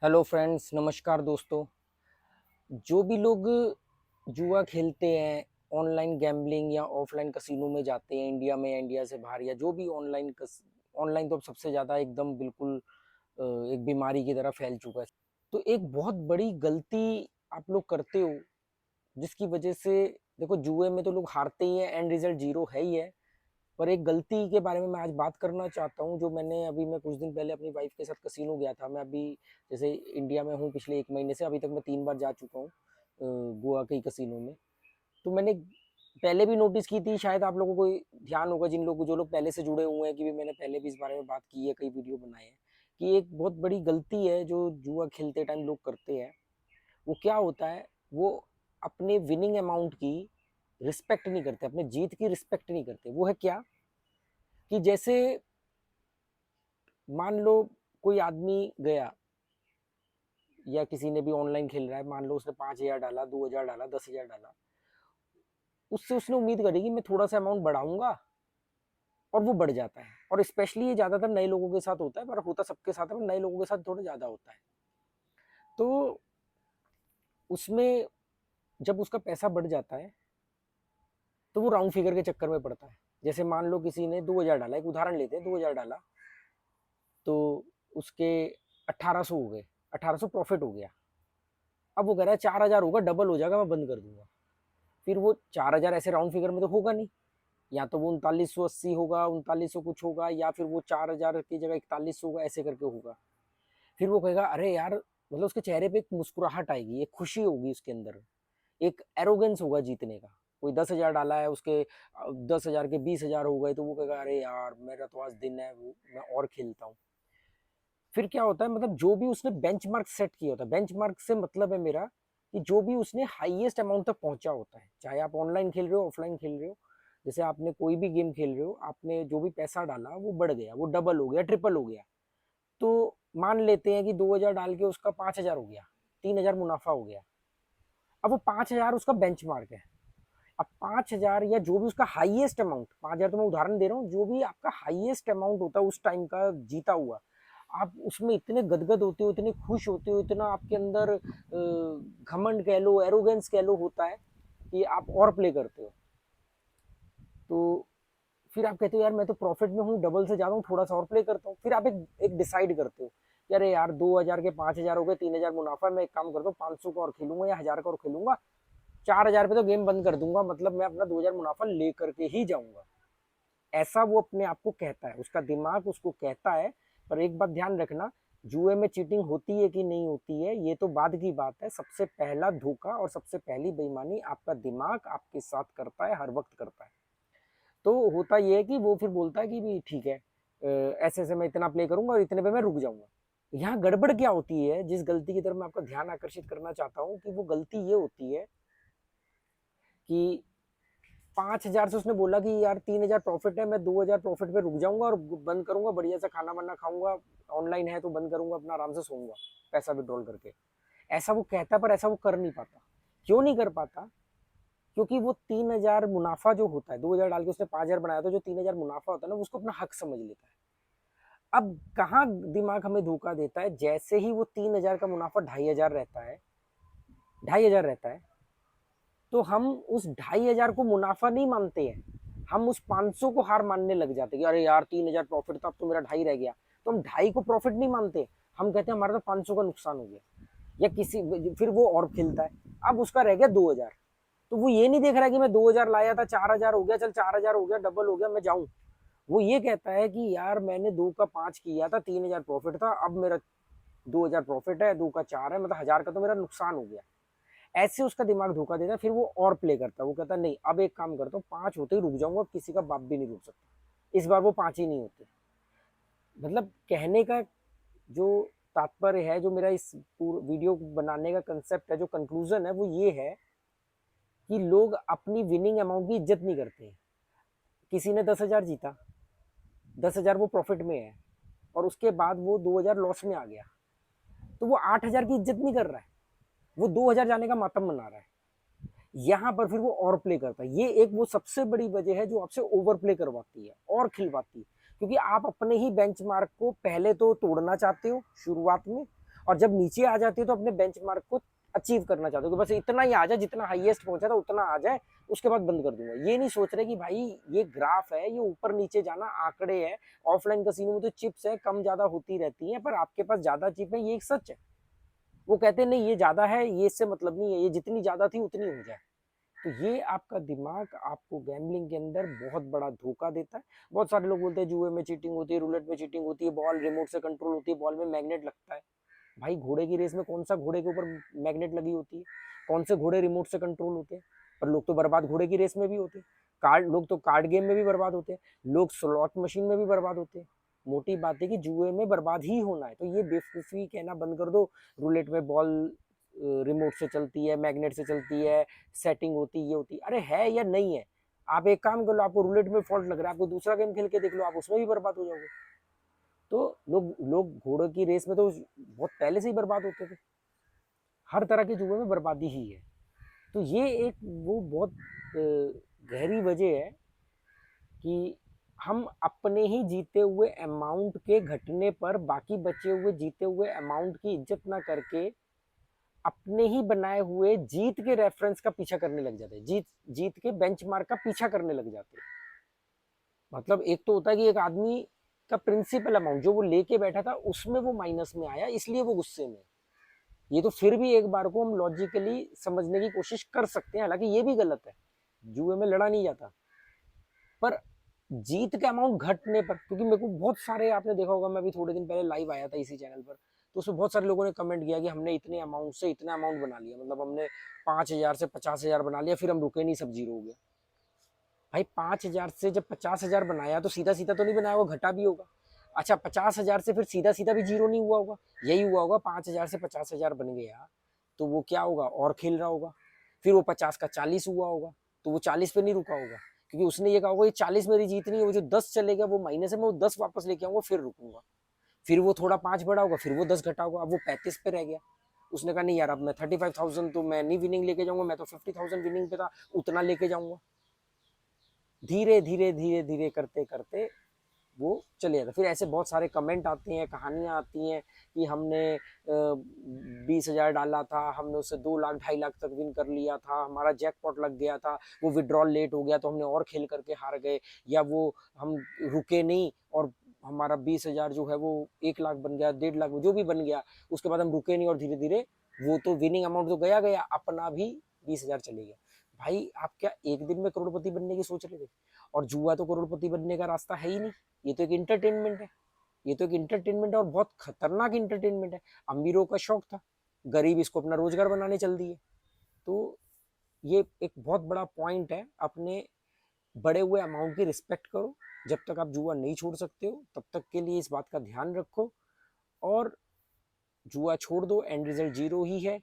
Hello friends, नमस्कार दोस्तों। जो भी लोग जुआ खेलते हैं, ऑनलाइन गैम्बलिंग या ऑफलाइन कसिनो में जाते हैं, इंडिया में या इंडिया से बाहर, या जो भी ऑनलाइन तो अब सबसे ज़्यादा एकदम बिल्कुल एक बीमारी की तरह फैल चुका है। तो एक बहुत बड़ी गलती आप लोग करते हो, जिसकी वजह से देखो, जुए में तो लोग हारते ही हैं, एंड रिजल्ट जीरो है ही है। पर एक गलती के बारे में मैं आज बात करना चाहता हूँ, जो मैं कुछ दिन पहले अपनी वाइफ के साथ कसिनो गया था। मैं अभी जैसे इंडिया में हूँ पिछले 1 महीने से, अभी तक मैं 3 बार जा चुका हूँ गोवा के कसिनो में। तो मैंने पहले भी नोटिस की थी, शायद आप लोगों को ध्यान होगा, जो लोग पहले से जुड़े हुए हैं, कि भी मैंने पहले भी इस बारे में बात की है, कई वीडियो बनाए हैं, कि एक बहुत बड़ी गलती है जो जुआ खेलते टाइम लोग करते हैं। वो क्या होता है, वो अपने विनिंग अमाउंट की रिस्पेक्ट नहीं करते, अपने जीत की रिस्पेक्ट नहीं करते। वो है क्या, कि जैसे मान लो कोई आदमी गया, या किसी ने भी ऑनलाइन खेल रहा है, मान लो उसने 5,000 डाला, 2,000 डाला, 10,000 डाला, उससे उसने उम्मीद करी कि मैं थोड़ा सा अमाउंट बढ़ाऊंगा, और वो बढ़ जाता है। और स्पेशली ये ज्यादातर नए लोगों के साथ होता है, पर होता सबके साथ है, पर नए लोगों के साथ थोड़ा ज्यादा होता है। तो उसमें जब उसका पैसा बढ़ जाता है, तो वो राउंड फिगर के चक्कर में पड़ता है। जैसे मान लो किसी ने 2,000 डाला, एक उदाहरण लेते हैं, 2,000 डाला, तो उसके 1,800 हो गए, 1,800 प्रॉफिट हो गया। अब वो कह रहा है 4,000 होगा, डबल हो जाएगा, मैं बंद कर दूंगा। फिर वो 4,000 ऐसे राउंड फिगर में तो होगा नहीं, या तो वो 3980 होगा, 3900 कुछ होगा, या फिर वो 4,000 की जगह 4100 होगा, ऐसे करके होगा। फिर वो कहेगा अरे यार, मतलब उसके चेहरे पे एक मुस्कुराहट आएगी, एक खुशी होगी उसके अंदर, एक एरोगेंस होगा जीतने का। कोई 10,000 डाला है, उसके 10,000 के 20,000 हो गए, तो वो कहेगा अरे यार, मेरा तो आज दिन है, वो मैं और खेलता हूँ। फिर क्या होता है, मतलब जो भी उसने बेंचमार्क सेट किया होता है, बेंचमार्क से मतलब है मेरा कि जो भी उसने हाईएस्ट अमाउंट तक पहुंचा होता है, चाहे आप ऑनलाइन खेल रहे हो, ऑफलाइन खेल रहे हो, जैसे आपने कोई भी गेम खेल रहे हो, आपने जो भी पैसा डाला वो बढ़ गया, वो डबल हो गया, ट्रिपल हो गया। तो मान लेते हैं कि 2,000 डाल के उसका 5,000 हो गया, 3,000 मुनाफा हो गया। अब वो 5,000 उसका बेंचमार्क है। अब 5,000 या जो भी उसका हाईएस्ट अमाउंट, 5,000 तो मैं उदाहरण दे रहा हूँ, जो भी आपका हाईएस्ट अमाउंट होता है उस टाइम का जीता हुआ, आप उसमें इतने गदगद होते हो, इतने खुश होते हो, इतना आपके अंदर घमंड कह लो, एरोगेंस कह लो होता है, कि आप और प्ले करते हो। तो फिर आप कहते हो यार, मैं तो प्रॉफिट में हूँ, डबल से ज्यादा हूँ, थोड़ा सा और प्ले करता हूँ। फिर आप एक डिसाइड करते हो कि अरे यार, 2,000 के 5,000 हो गए, 3,000 मुनाफा, मैं एक काम करता हूँ, 500 का और खेलूंगा या 1,000 का और खेलूंगा, 4,000 पे तो गेम बंद कर दूंगा, मतलब मैं अपना 2,000 मुनाफा ले करके ही जाऊंगा। ऐसा वो अपने आप को कहता है, उसका दिमाग उसको कहता है। पर एक बात ध्यान रखना, जुए में चीटिंग होती है कि नहीं होती है, ये तो बाद की बात है। सबसे पहला धोखा और सबसे पहली बेईमानी आपका दिमाग आपके साथ करता है, हर वक्त करता है। तो होता यह है कि वो फिर बोलता है कि भी ठीक है, ऐसे ऐसे मैं इतना प्ले करूंगा और इतने पे मैं रुक जाऊंगा। यहाँ गड़बड़ क्या होती है, जिस गलती की तरफ मैं आपका ध्यान आकर्षित करना चाहता हूँ, कि वो गलती ये होती है कि 5,000 से उसने बोला कि यार 3,000 प्रॉफिट है, मैं 2,000 प्रॉफिट पे रुक जाऊंगा और बंद करूंगा, बढ़िया सा खाना वाना खाऊंगा, ऑनलाइन है तो बंद करूंगा, अपना आराम से सोऊंगा पैसा विड्रॉल करके। ऐसा वो कहता है, पर ऐसा वो कर नहीं पाता। क्यों नहीं कर पाता? क्योंकि वो 3,000 मुनाफा जो होता है, 2,000 डाल के उसने 5,000 बनाया, तो जो 3,000 मुनाफा होता है ना, वो उसको अपना हक समझ लेता है। अब कहाँ दिमाग हमें धोखा देता है, जैसे ही वो 3,000 का मुनाफा 2,500 रहता है, 2,500 रहता है, तो हम उस 2,500 को मुनाफा नहीं मानते हैं, हम उस 500 को हार मानने लग जाते हैं कि अरे यार, 3,000 प्रॉफिट था, अब तो मेरा 2,500 रह गया। तो हम 2,500 को प्रॉफिट नहीं मानते, हम कहते हैं हमारा तो 500 का नुकसान हो गया। या किसी, फिर वो और खेलता है, अब उसका रह गया 2,000। तो वो ये नहीं देख रहा है कि मैं 2,000 लाया था, 4,000 हो गया, चल 4,000 हो गया, डबल हो गया, मैं जाऊं। वो ये कहता है कि यार, मैंने 2 का 5 किया था, 3,000 प्रॉफिट था, अब मेरा 2,000 प्रॉफिट है, 2 का 4 है, मतलब 1,000 का तो मेरा नुकसान हो गया। ऐसे उसका दिमाग धोखा देता है। फिर वो और प्ले करता है, वो कहता है नहीं, अब एक काम करता हूँ, 5 होते ही रुक जाऊंगा, किसी का बाप भी नहीं रुक सकता। इस बार वो 5 ही नहीं होते। मतलब कहने का जो तात्पर्य है, जो मेरा इस पूरे वीडियो बनाने का कंसेप्ट है, जो कंक्लूजन है, वो ये है कि लोग अपनी विनिंग अमाउंट की इज्जत नहीं करते। किसी ने 10,000 जीता, 10,000 वो प्रॉफिट में है, और उसके बाद वो 2,000 लॉस में आ गया, तो वो 8,000 की इज्जत नहीं कर रहा है, वो 2,000 जाने का मातम मना रहा है। यहाँ पर फिर वो और प्ले करता है। ये एक वो सबसे बड़ी वजह है जो आपसे ओवर प्ले करवाती है और खिलवाती है, क्योंकि आप अपने ही बेंचमार्क को पहले तो तोड़ना चाहते हो शुरुआत में, और जब नीचे आ जाती हो तो अपने बेंचमार्क को अचीव करना चाहते हो कि बस इतना ही आ जाए, जितना हाईएस्ट पहुंचा था उतना आ जाए, उसके बाद बंद कर दूंगा। ये नहीं सोच रहे कि भाई ये ग्राफ है, ये ऊपर नीचे जाना आंकड़े है। ऑफलाइन कसिनो में तो चिप्स है, कम ज्यादा होती रहती है, पर आपके पास ज्यादा चिप है, ये एक सच है। वो कहते हैं नहीं ये ज्यादा है, ये इससे मतलब नहीं है, ये जितनी ज्यादा थी उतनी हो जाए। तो ये आपका दिमाग आपको गैम्बलिंग के अंदर बहुत बड़ा धोखा देता है। बहुत सारे लोग बोलते हैं जुए में चीटिंग होती है, रूलेट में चीटिंग होती है, बॉल रिमोट से कंट्रोल होती है, बॉल में मैग्नेट लगता है। भाई घोड़े की रेस में कौन सा घोड़े के ऊपर मैग्नेट लगी होती है? कौन से घोड़े रिमोट से कंट्रोल होते हैं? पर लोग तो बर्बाद घोड़े की रेस में भी होते हैं। कार्ड लोग तो कार्ड गेम में भी बर्बाद होते हैं, लोग स्लॉट मशीन में भी बर्बाद होते हैं। मोटी बात है कि जुए में बर्बाद ही होना है। तो ये बेवकूफ़ी कहना बंद कर दो। रूलेट में बॉल रिमोट से चलती है, मैग्नेट से चलती है, सेटिंग होती है, ये होती है। अरे है या नहीं है? आप एक काम कर लो, आपको रूलेट में फॉल्ट लग रहा है, आपको दूसरा गेम खेल के देख लो, आप उसमें भी बर्बाद हो जाओगे। तो लोग लोग घोड़ों की रेस में तो बहुत पहले से ही बर्बाद होते थे। हर तरह के जुए में बर्बादी ही है। तो ये एक वो बहुत गहरी वजह है कि हम अपने ही जीते हुए अमाउंट के घटने पर बाकी बचे हुए जीते हुए अमाउंट की इज्जत ना करके अपने ही बनाए हुए जीत के रेफरेंस का पीछा करने लग जाते हैं, जीत के बेंचमार्क का पीछा करने लग जाते हैं। मतलब एक तो होता है कि एक आदमी का प्रिंसिपल अमाउंट जो वो लेके बैठा था उसमें वो माइनस में आया, इसलिए वो गुस्से में। ये तो फिर भी एक बार को हम लॉजिकली समझने की कोशिश कर सकते हैं, हालांकि ये भी गलत है, जुए में लड़ा नहीं जाता। पर जीत का अमाउंट घटने पर, क्योंकि मेरे को बहुत सारे, आपने देखा होगा मैं भी थोड़े दिन पहले लाइव आया था इसी चैनल पर, तो उसमें बहुत सारे लोगों ने कमेंट किया कि हमने इतने अमाउंट से इतना अमाउंट बना लिया, मतलब हमने 5,000 से 50,000 बना लिया, फिर हम रुके नहीं, सब जीरो हो गया। भाई 5,000 से जब 50,000 बनाया तो सीधा सीधा तो नहीं बनाया होगा, घटा भी होगा। अच्छा 50,000 से फिर सीधा सीधा भी जीरो नहीं हुआ होगा, यही हुआ होगा 5,000 से 50,000 बन गया तो वो क्या होगा, और खेल रहा होगा। फिर वो 50 का 40 हुआ होगा तो वो 40 पे नहीं रुका होगा, क्योंकि उसने ये कहा होगा ये 40 मेरी जीतनी है, वो जो 10 चलेगा वो माइनस है, मैं वो 10 वापस लेके आऊंगा फिर रुकूंगा। फिर वो थोड़ा 5 बढ़ा होगा, फिर वो 10 घटा होगा, अब वो 35 पे रह गया। उसने कहा नहीं यार, अब मैं 35,000 तो मैं नहीं विनिंग लेके जाऊंगा, मैं तो 50,000 विनिंग पे था, उतना लेके जाऊंगा। धीरे धीरे धीरे धीरे करते करते वो चले जाता। फिर ऐसे बहुत सारे कमेंट आते हैं, कहानियां आती हैं कि हमने 20,000 डाला था, हमने उससे 2 लाख 2.5 लाख तक विन कर लिया था, हमारा जैकपॉट लग गया था, वो विड्रॉल लेट हो गया तो हमने और खेल करके हार गए, या वो हम रुके नहीं और हमारा 20,000 जो है वो 1 लाख बन गया, 1.5 लाख जो भी बन गया, उसके बाद हम रुके नहीं और धीरे धीरे वो तो विनिंग अमाउंट तो गया गया, अपना भी 20,000 चले गया। भाई आप क्या एक दिन में करोड़पति बनने की सोच रहे थे? और जुआ तो करोड़पति बनने का रास्ता है ही नहीं, ये तो एक इंटरटेनमेंट है। ये तो एक इंटरटेनमेंट है और बहुत खतरनाक इंटरटेनमेंट है। अमीरों का शौक था, गरीब इसको अपना रोजगार बनाने चल दिए। तो ये एक बहुत बड़ा पॉइंट है, अपने बड़े हुए अमाउंट की रिस्पेक्ट करो। जब तक आप जुआ नहीं छोड़ सकते हो तब तक के लिए इस बात का ध्यान रखो, और जुआ छोड़ दो, एंड रिजल्ट जीरो ही है।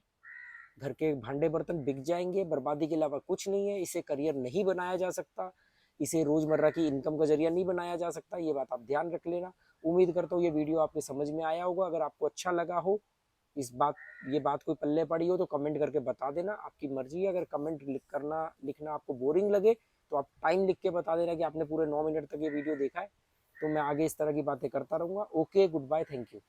घर के भांडे बर्तन बिक जाएंगे, बर्बादी के अलावा कुछ नहीं है। इसे करियर नहीं बनाया जा सकता, इसे रोजमर्रा की इनकम का जरिया नहीं बनाया जा सकता, ये बात आप ध्यान रख लेना। उम्मीद करता हूँ ये वीडियो आपके समझ में आया होगा। अगर आपको अच्छा लगा हो, इस बात ये बात कोई पल्ले पड़ी हो तो कमेंट करके बता देना, आपकी मर्जी है। अगर कमेंट लिखना आपको बोरिंग लगे तो आप टाइम लिख के बता देना कि आपने पूरे 9 मिनट तक ये वीडियो देखा है, तो मैं आगे इस तरह की बातें करता रहूंगा। Okay, good bye, thank you.